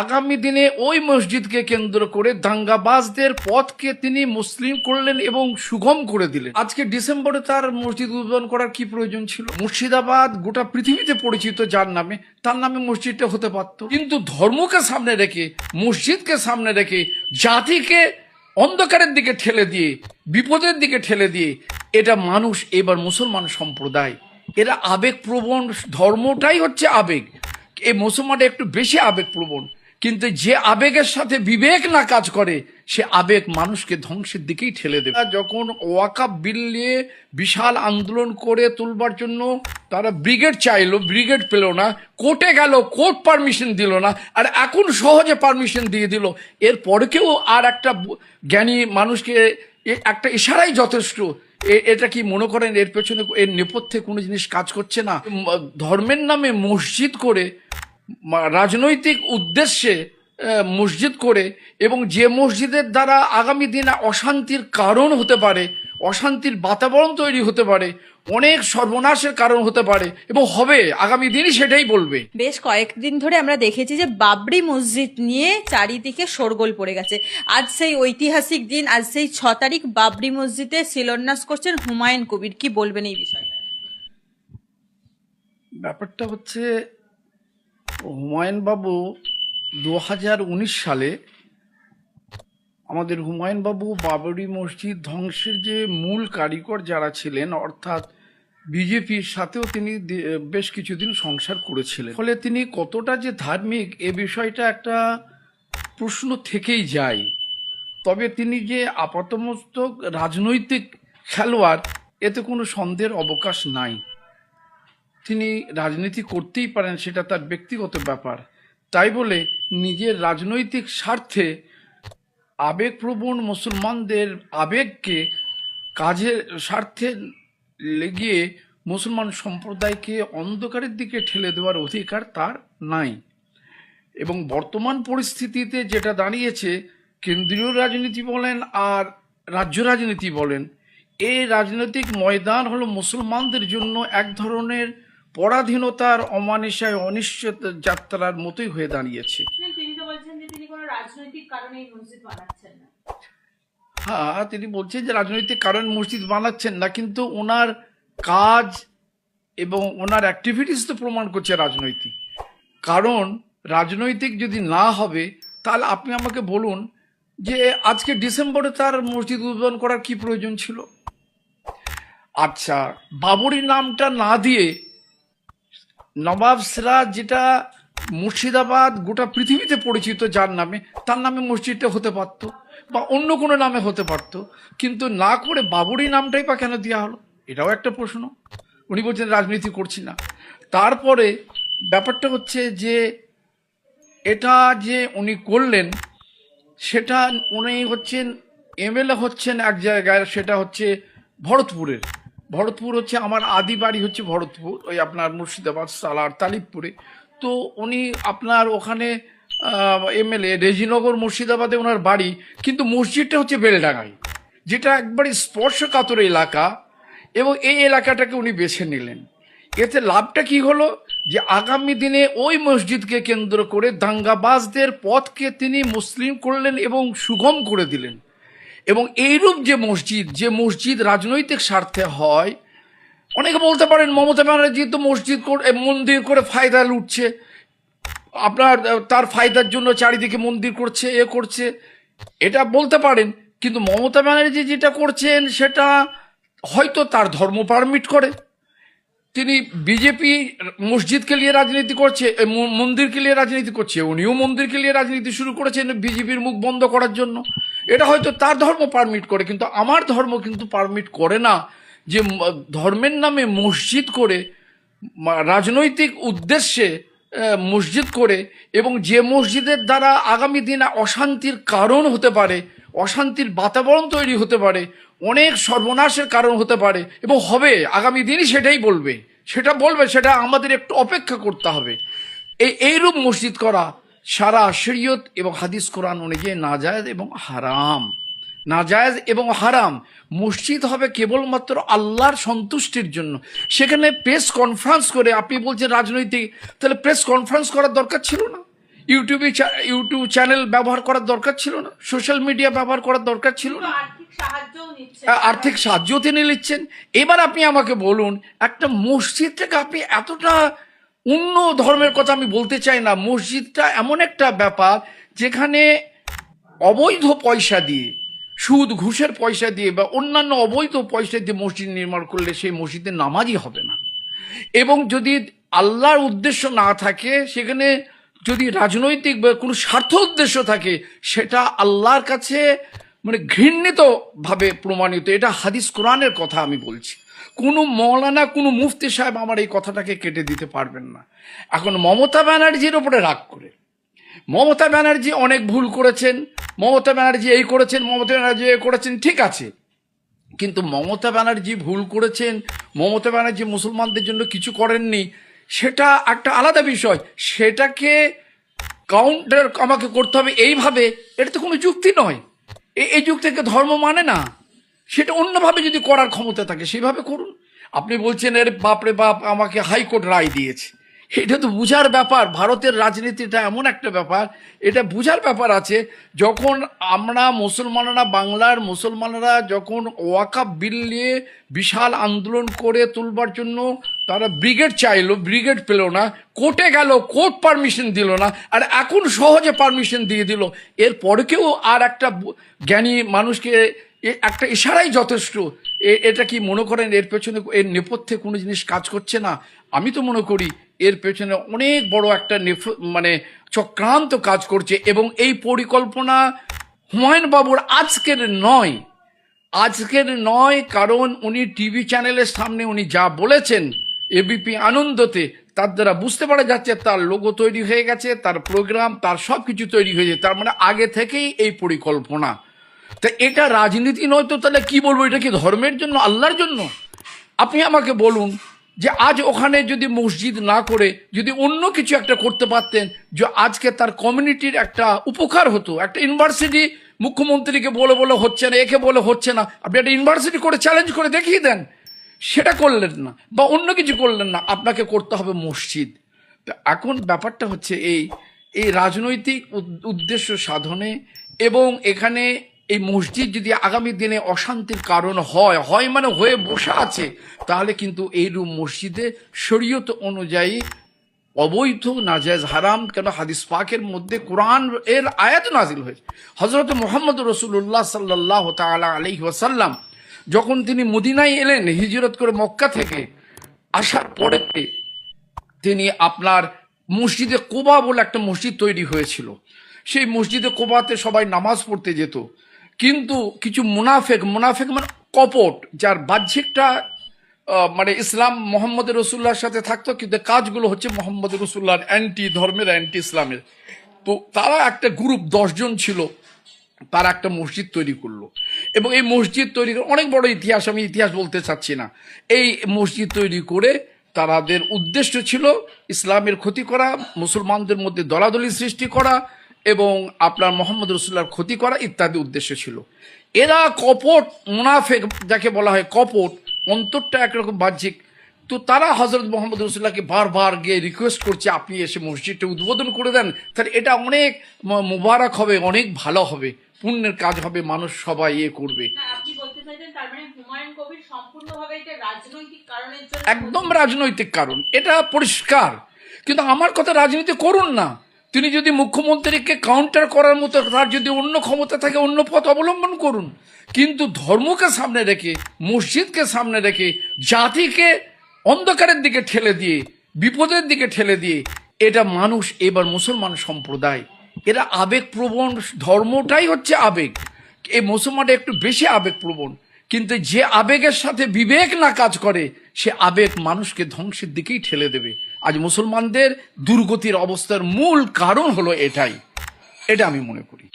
আগামী দিনে ওই মসজিদকে কেন্দ্র করে দাঙ্গাবাজদের পথকে তিনি মুসলিম করলেন এবং সুগম করে দিলেন। আজকে ডিসেম্বরে তার মসজিদ উদ্বোধন করার কি প্রয়োজন ছিল? মুর্শিদাবাদ গোটা পৃথিবীতে পরিচিত যার নামে, তার নামে মসজিদটা হতে পারত। কিন্তু ধর্মকে সামনে রেখে, মসজিদকে সামনে রেখে জাতিকে অন্ধকারের দিকে ঠেলে দিয়ে, বিপদের দিকে ঠেলে দিয়ে, এটা মানুষ, এবার মুসলমান সম্প্রদায়, এরা আবেগপ্রবণ। ধর্মটাই হচ্ছে আবেগ। এই মুসলমানটা একটু বেশি আবেগপ্রবণ, কিন্তু যে আবেগের সাথে বিবেক না কাজ করে, সে আবেগ মানুষকে ধ্বংসের দিকেই ঠেলে দেবে। যখন ওয়াকাফ বিল নিয়ে বিশাল আন্দোলন করে তুলবার জন্য তারা ব্রিগেড চাইলো, ব্রিগেড পেল না, কোর্টে গেল, কোর্ট পারমিশন দিল না, আর এখন সহজে পারমিশন দিয়ে দিল। এরপরেও আর একটা জ্ঞানী মানুষকে একটা ইশারাই যথেষ্ট। এটা কি মনে করেন এর পেছনে, এর নেপথ্যে কোনো জিনিস কাজ করছে না? ধর্মের নামে মসজিদ করে, রাজনৈতিক উদ্দেশ্যে মসজিদ করে, এবং যে মসজিদের দ্বারা আগামী দিনে অশান্তির কারণ হতে পারে, অশান্তির বাতাবরণ তৈরি হতে পারে, অনেক সর্বনাশের কারণ হতে পারে এবং হবে, আগামী দিনই সেটাই বলবে। বেশ কয়েকদিন ধরে আমরা দেখেছি যে বাবরি মসজিদ নিয়ে চারিদিকে শোরগোল পড়ে গেছে। আজ সেই ঐতিহাসিক দিন, আজ সেই 6 তারিখ বাবরি মসজিদে শিলান্যাস করছেন হুমায়ুন কবির। কি বলবেন এই বিষয়ে? ব্যাপারটা হচ্ছে, হুমায়ুন বাবু 2019 সালে, আমাদের হুমায়ুন বাবু বাবরি মসজিদ ধ্বংসের যে মূল কারিগর যারা ছিলেন, অর্থাৎ বিজেপির সাথেও তিনি বেশ কিছুদিন সংসার করেছিলেন। ফলে তিনি কতটা যে ধার্মিক, এ বিষয়টা একটা প্রশ্ন থেকেই যায়। তবে তিনি যে আপাতমস্তক রাজনৈতিক খেলোয়াড়, এতে কোনো সন্দেহের অবকাশ নাই। তিনি রাজনীতি করতেই পারেন, সেটা তার ব্যক্তিগত ব্যাপার। তাই বলে নিজের রাজনৈতিক স্বার্থে আবেগপ্রবণ মুসলমানদের আবেগকে কাজের স্বার্থে লেগিয়ে মুসলমান সম্প্রদায়কে অন্ধকারের দিকে ঠেলে দেওয়ার অধিকার তার নাই। এবং বর্তমান পরিস্থিতিতে যেটা দাঁড়িয়েছে, কেন্দ্রীয় রাজনীতি বলেন আর রাজ্য রাজনীতি বলেন, এই রাজনৈতিক ময়দান হলো মুসলমানদের জন্য এক ধরনের পরাধীনতার, অমানিসায়, অনিশ্চিত যাত্রার মতোই হয়ে দাঁড়িয়েছে। তিনি তো বলছেন যে তিনি কোনো রাজনৈতিক কারণে এই মসজিদ বানাচ্ছেন না। হ্যাঁ, তিনি বলছেন যে রাজনৈতিক কারণে মসজিদ বানাচ্ছেন না, কিন্তু ওনার কাজ এবং ওনার অ্যাক্টিভিটিস তো প্রমাণ করছে রাজনৈতিক। কারণ রাজনৈতিক যদি না হবে, তাহলে আপনি আমাকে বলুন যে আজকে ডিসেম্বরে তার মসজিদ উদ্বোধন করার কি প্রয়োজন ছিল? আচ্ছা, বাবরি নামটা না দিয়ে নবাব সিরাজ, যেটা মুর্শিদাবাদ গোটা পৃথিবীতে পরিচিত যার নামে, তার নামে মসজিদটা হতে পারত, বা অন্য কোনো নামে হতে পারত। কিন্তু না করে বাবরি নামটাই বা কেন দেওয়া হলো, এটাও একটা প্রশ্ন। উনি বলছেন রাজনীতি করছি না। তারপরে ব্যাপারটা হচ্ছে যে এটা যে উনি করলেন, সেটা উনি হচ্ছেন এমএলএ, হচ্ছেন এক জায়গায়, সেটা হচ্ছে ভরতপুরের। ভরতপুর হচ্ছে আমার আদি বাড়ি, হচ্ছে ভরতপুর, ওই আপনার মুর্শিদাবাদ সালার তালিবপুরে। তো উনি আপনার ওখানে এমএলএ, রেজিনগর মুর্শিদাবাদে ওনার বাড়ি, কিন্তু মসজিদটা হচ্ছে বেলডাঙ্গায়, যেটা একবারে স্পর্শকাতর এলাকা, এবং এই এলাকাটাকে উনি বেছে নিলেন। এতে লাভটা কি হলো, যে আগামী দিনে ওই মসজিদকে কেন্দ্র করে দাঙ্গাবাজদের পথকে তিনি মুসলিম করলেন এবং সুগম করে দিলেন। এবং এইরূপ যে মসজিদ রাজনৈতিক স্বার্থে হয়, অনেকে বলতে পারেন মমতা ব্যানার্জি তো মসজিদ মন্দির করে ফায়দা লুটছে, আপনার তার ফায়দার জন্য চারিদিকে মন্দির করছে, এ করছে, এটা বলতে পারেন। কিন্তু মমতা ব্যানার্জি যেটা করছেন, সেটা হয়তো তার ধর্ম পারমিট করে। তিনি বিজেপি মসজিদকে নিয়ে রাজনীতি করছে, মন্দিরকে নিয়ে রাজনীতি করছে, উনিও মন্দিরকে নিয়ে রাজনীতি শুরু করেছেন বিজেপির মুখ বন্ধ করার জন্য। এটা হয়তো তার ধর্ম পারমিট করে, কিন্তু আমার ধর্ম কিন্তু পারমিট করে না যে ধর্মের নামে মসজিদ করে, রাজনৈতিক উদ্দেশ্যে মসজিদ করে, এবং যে মসজিদের দ্বারা আগামী দিনে অশান্তির কারণ হতে পারে, অশান্তির বাতাবরণ তৈরি হতে পারে, অনেক সর্বনাশের কারণ হতে পারে এবং হবে, আগামী দিনই সেটাই বলবে। সেটা আমাদের একটু অপেক্ষা করতে হবে। এইরূপ মসজিদ করা সারা শরীয়ত এবং হাদিস কোরআন অনুযায়ী নাজায়েজ এবং হারাম। নাজায়েজ এবং হারাম। মসজিদ হবে কেবলমাত্র আল্লাহর সন্তুষ্টির জন্য। সেখানে প্রেস কনফারেন্স করে, আপনি বলছেন রাজনৈতিক, তাহলে প্রেস কনফারেন্স করার দরকার ছিল না। ইউটিউব চ্যানেল ব্যবহার করার দরকার ছিল না, সোশ্যাল মিডিয়া ব্যবহার করার দরকার ছিল না, আর্থিক সাহায্য তিনি নিচ্ছেন। এবার আপনি আমাকে বলুন, একটা মসজিদ থেকে আপনি এতটা অন্য ধর্মের কথা আমি বলতে চাই না, মসজিদটা এমন একটা ব্যাপার যেখানে অবৈধ পয়সা দিয়ে, সুদ ঘুষের পয়সা দিয়ে বা অন্যান্য অবৈধ পয়সা দিয়ে মসজিদ নির্মাণ করলে সেই মসজিদের নামাজই হবে না। এবং যদি আল্লাহর উদ্দেশ্য না থাকে, সেখানে যদি রাজনৈতিক বা কোনো স্বার্থ উদ্দেশ্য থাকে, সেটা আল্লাহর কাছে মানে ঘৃণিতভাবে প্রমাণিত। এটা হাদিস কোরআনের কথা আমি বলছি। কোনো মৌলানা, কোনো মুফতি সাহেব আমার এই কথাটাকে কেটে দিতে পারবেন না। এখন মমতা ব্যানার্জির ওপরে রাগ করে, মমতা ব্যানার্জি অনেক ভুল করেছেন, মমতা ব্যানার্জি এই করেছেন, মমতা ব্যানার্জি এই করেছেন, ঠিক আছে, কিন্তু মমতা ব্যানার্জি ভুল করেছেন, মমতা ব্যানার্জি মুসলমানদের জন্য কিছু করেননি, সেটা একটা আলাদা বিষয়। সেটাকে কাউন্টার আমাকে করতে হবে এইভাবে, এটা তো কোনো যুক্তি নয়। এই যুক্তিকে ধর্ম মানে না। সেটা অন্যভাবে যদি করার ক্ষমতা থাকে সেভাবে করুন। আপনি বলছেন এর বাপরে বাপ আমাকে হাইকোর্ট রায় দিয়েছে, এটা তো বুঝার ব্যাপার। ভারতের রাজনীতিটা এমন একটা ব্যাপার, এটা বুঝার ব্যাপার আছে। যখন আমরা মুসলমানরা, বাংলার মুসলমানরা যখন ওয়াকাফ বিল নিয়ে বিশাল আন্দোলন করে তুলবার জন্য তারা ব্রিগেড চাইলো, ব্রিগেড পেল না, কোর্টে গেল, কোর্ট পারমিশন দিল না, আর এখন সহজে পারমিশন দিয়ে দিল। এরপরেও আর একটা জ্ঞানী মানুষকে একটা ইশারাই যথেষ্ট। এটা কি মনে করেন এর পেছনে, এর নেপথ্যে কোনো জিনিস কাজ করছে না? আমি তো মনে করি এর পেছনে অনেক বড় একটা মানে চক্রান্ত কাজ করছে। এবং এই পরিকল্পনা হুমায়ুন বাবুর আজকের নয়, কারণ উনি টিভি চ্যানেলের সামনে উনি যা বলেছেন এবিপি আনন্দতে, তার দ্বারা বুঝতে পারা যাচ্ছে তার লোগো তৈরি হয়ে গেছে, তার প্রোগ্রাম, তার সব কিছু তৈরি হয়েছে। তার মানে আগে থেকেই এই পরিকল্পনা। তা এটা রাজনীতি নয় তো তাহলে কি বলবো? এটা কি ধর্মের জন্য, আল্লাহর জন্য? আপনি আমাকে বলুন যে আজ ওখানে যদি মসজিদ না করে যদি অন্য কিছু একটা করতে পারতেন, যে আজকে তার কমিউনিটির একটা উপকার হতো। একটা ইউনিভার্সিটি মুখ্যমন্ত্রীকে বলে হচ্ছে না, একে বলে হচ্ছে না, আপনি একটা ইউনিভার্সিটি করে চ্যালেঞ্জ করে দেখিয়ে দেন। সেটা করলেন না, বা অন্য কিছু করলেন না, আপনাকে করতে হবে মসজিদ। তো এখন ব্যাপারটা হচ্ছে এই রাজনৈতিক উদ্দেশ্য সাধনে, এবং এখানে এই মসজিদ যদি আগামী দিনে অশান্তির কারণ হয় মানে হয়ে বসে আছে, তাহলে কিন্তু এইরূপ মসজিদে শরীয়ত অনুযায়ী অবৈধ, নাজায়েজ, হারাম। কেন হাদিস পাকের মধ্যে কোরআন এর আয়াত নাজিল হয়েছে। হযরত মুহাম্মদ রাসূলুল্লাহ সাল্লাল্লাহু তাআলা আলাইহি ওয়াসাল্লাম যখন তিনি মদিনায় এলেন হিজরত করে মক্কা থেকে, আসার পরে তিনি আপনার মসজিদে কোবা বলে একটা মসজিদ তৈরি হয়েছিল। সেই মসজিদে কোবাতে সবাই নামাজ পড়তে যেত, কিন্তু কিছু মুনাফেক মানে কপট, যার বাহ্যিকটা মানে ইসলাম মোহাম্মদ রসুল্লাহর সাথে থাকতো, কিন্তু কাজগুলো হচ্ছে মোহাম্মদ রসুল্লাহর অ্যান্টি ধর্মের, অ্যান্টি ইসলামের। তো তারা একটা গ্রুপ 10 জন ছিল, তারা একটা মসজিদ তৈরি করলো। এবং এই মসজিদ তৈরি করে অনেক বড় ইতিহাস, আমি ইতিহাস বলতে চাচ্ছি না। এই মসজিদ তৈরি করে তাদের উদ্দেশ্য ছিল ইসলামের ক্ষতি করা, মুসলমানদের মধ্যে দলাদলি সৃষ্টি করা, এবং আপনার মোহাম্মদ রসুল্লাহর ক্ষতি করা ইত্যাদি উদ্দেশ্য ছিল। এরা কপট, মুনাফেক যাকে বলা হয়, কপট, অন্তরটা একরকম বাহ্যিক। তো তারা হজরত মোহাম্মদ রসুল্লাহকে বারবার গিয়ে রিকোয়েস্ট করছে আপনি এসে মসজিদটা উদ্বোধন করে দেন, তাহলে এটা অনেক মুবারক হবে, অনেক ভালো হবে, পুণ্যের কাজ হবে, মানুষ সবাই করবে। একদম রাজনৈতিক কারণ, এটা পরিষ্কার। কিন্তু আমার কথা, রাজনীতি করুন না। তিনি যদি মুখ্যমন্ত্রীকে কাউন্টার করার মতো তার যদি অন্য ক্ষমতা থাকে, অন্য পথ অবলম্বন করুন। কিন্তু ধর্মকে সামনে রেখে, মসজিদকে সামনে রেখে, জাতিকে অন্ধকারের দিকে ঠেলে দিয়ে, বিপদের দিকে ঠেলে দিয়ে, এটা মানুষ, এবার মুসলমান সম্প্রদায় এরা আবেগপ্রবণ। ধর্মটাই হচ্ছে আবেগ, এই মুসলমানটা একটু বেশি আবেগপ্রবণ। কিন্তু যে আবেগের সাথে বিবেক না কাজ করে, সে আবেগ মানুষকে ধ্বংসের দিকেই ঠেলে দেবে। আজ মুসলমানদের দুর্গতির অবস্থার মূল কারণ হলো এটাই, এটা আমি মনে করি।